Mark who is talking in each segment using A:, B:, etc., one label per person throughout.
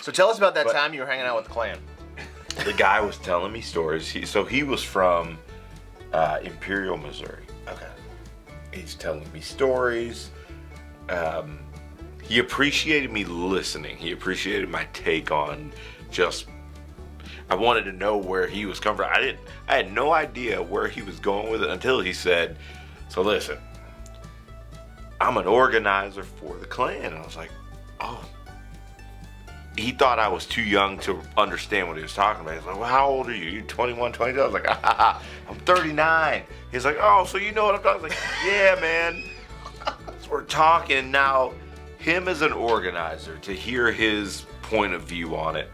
A: So tell us about that time you were hanging out with the Klan.
B: The guy was telling me stories. He was from Imperial, Missouri.
A: Okay.
B: He's telling me stories. He appreciated me listening. He appreciated my take on just. I wanted to know where he was coming from. I had no idea where he was going with it until he said, "So listen, I'm an organizer for the Klan." And I was like, "Oh." He thought I was too young to understand what he was talking about. He's like, "Well, how old are you? You're 21, 22? I was like, I'm 39. He's like, "Oh, so you know what I'm talking about?" I was like, "Yeah, man." So we're talking now. Him as an organizer, to hear his point of view on it,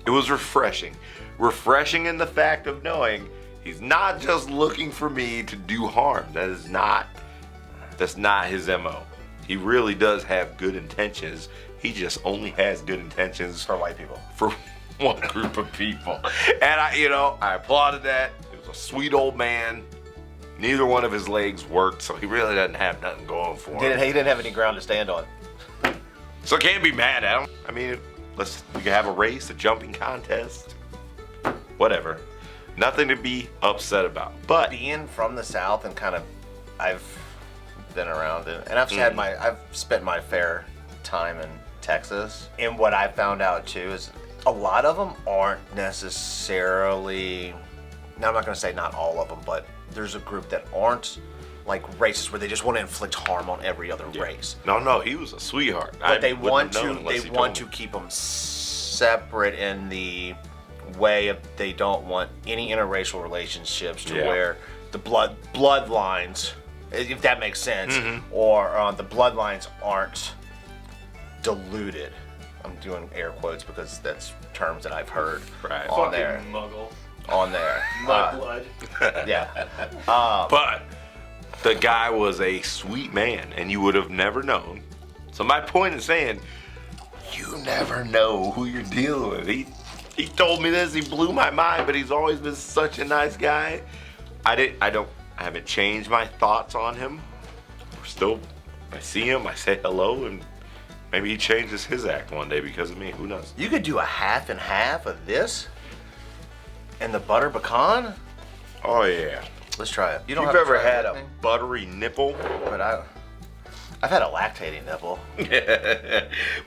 B: it was refreshing. Refreshing in the fact of knowing he's not just looking for me to do harm. That's not his MO. He really does have good intentions. He just only has good intentions
A: For white people.
B: for one group of people. And I applauded that. It was a sweet old man. Neither one of his legs worked, so he really doesn't have nothing going for him.
A: He didn't have any ground to stand on.
B: So I can't be mad at him. I mean, we can have a race, a jumping contest, whatever. Nothing to be upset about. But
A: Being from the South and I've been around it, and I've spent my fair time in Texas. And what I found out too is a lot of them aren't necessarily. Now I'm not going to say not all of them, but there's a group that aren't like racist where they just want to inflict harm on every other race.
B: No, he was a sweetheart.
A: But they want to keep them separate in the way of they don't want any interracial relationships to where the bloodlines, if that makes sense, or the bloodlines aren't diluted. I'm doing air quotes because that's terms that I've heard on there.
C: Muggle.
A: On there.
C: Mud blood.
A: Yeah.
B: But the guy was a sweet man, and you would have never known. So my point is saying, you never know who you're dealing with. He told me this, he blew my mind, but he's always been such a nice guy. I haven't changed my thoughts on him. I see him, I say hello, and maybe he changes his act one day because of me. Who knows?
A: You could do a half and half of this and the butter pecan.
B: Oh yeah.
A: Let's try it.
B: You've ever had a buttery nipple?
A: But I've had a lactating nipple.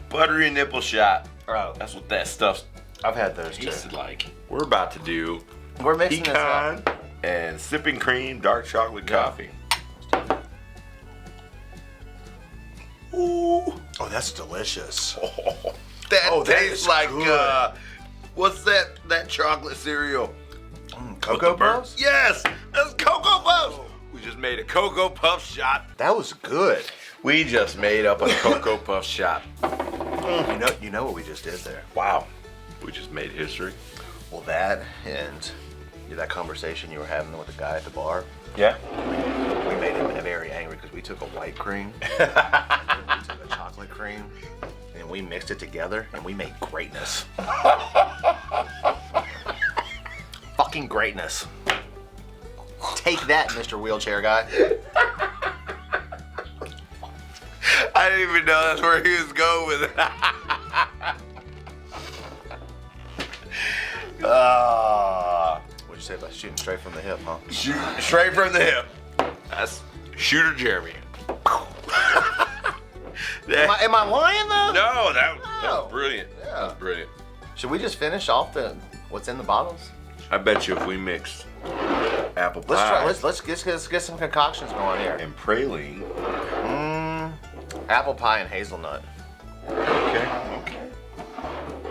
B: Buttery nipple shot.
A: Oh,
B: That's what that stuff's
A: I've had those too.
B: tasted like. We're about to do
A: We're mixing this
B: pecan
A: up.
B: and sipping cream dark chocolate coffee. Ooh.
A: Oh, that's delicious.
B: That
A: that
B: tastes
A: is
B: like
A: good.
B: what's that chocolate cereal?
A: Cocoa Puffs?
B: Yes, that's Cocoa Puffs. We just made a Cocoa Puff shot.
A: That was good.
B: We just made up a Cocoa Puff shot.
A: You know what we just did there?
B: Wow. We just made history.
A: Well, that and that conversation you were having with the guy at the bar,
B: Yeah.
A: we made him very angry because we took a white cream, we took a chocolate cream, and we mixed it together and we made greatness. Fucking greatness. Take that, Mr. Wheelchair Guy.
B: I didn't even know that's where he was going with it.
A: What'd you say about shooting straight from the hip, huh?
B: Shoot straight from the hip. That's Shooter Jeremy.
A: Am I lying though?
B: No, that
A: No.
B: was brilliant.
A: Yeah.
B: That was brilliant.
A: Should we just finish off what's in the bottles?
B: I bet you if we mix apple pie
A: Let's get some concoctions going here.
B: and praline.
A: Apple pie and hazelnut.
B: Okay.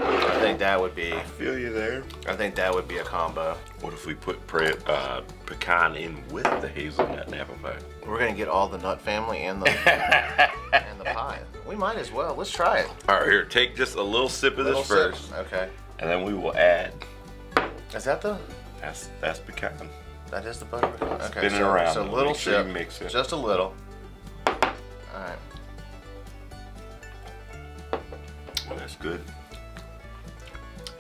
A: I think that would be.
B: Feel you there.
A: I think that would be a combo.
B: What if we put pecan in with the hazelnut and apple pie?
A: We're gonna get all the nut family and the and the pie. We might as well. Let's try it.
B: All right, here, take just a little sip of this
A: Little
B: first,
A: sip. Okay.
B: and then we will add.
A: Is that the?
B: That's pecan.
A: That is the butter pecan. Okay.
B: Spin it around.
A: So
B: Make
A: little
B: sure you
A: sip.
B: mix it.
A: Just a little. All right.
B: Well, that's good.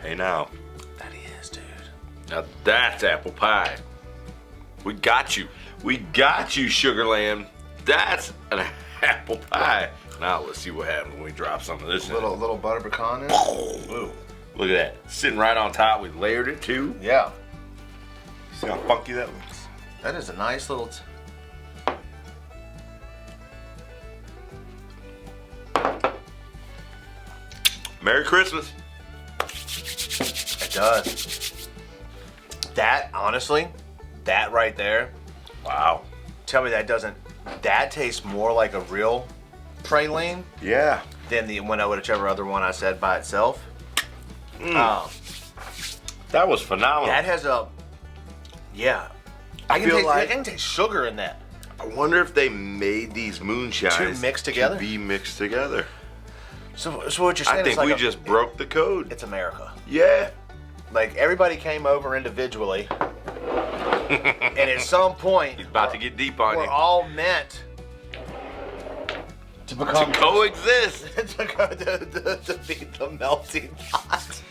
B: Hey now.
A: That is, dude.
B: Now that's apple pie. We got you. We got you, Sugarland. That's an apple pie. Now let's see what happens when we drop some of this in.
A: Little butter pecan in.
B: Ooh, look at that. Sitting right on top. We layered it too.
A: Yeah.
B: See how funky that looks?
A: That is a nice little...
B: Merry Christmas.
A: It does. That, honestly, that right there,
B: Wow.
A: tell me that doesn't... That tastes more like a real praline
B: Yeah.
A: than whichever other one I said by itself.
B: That was phenomenal.
A: That has a... Yeah. I can taste sugar in that.
B: I wonder if they made these moonshines
A: To mix together?
B: to be mixed together.
A: So what you're saying
B: I think
A: is like
B: we just broke the code.
A: It's America.
B: Yeah.
A: Like, everybody came over individually, and at some point...
B: He's about to get deep on
A: we're
B: you.
A: all meant to become...
B: To coexist.
A: to be the melting pot.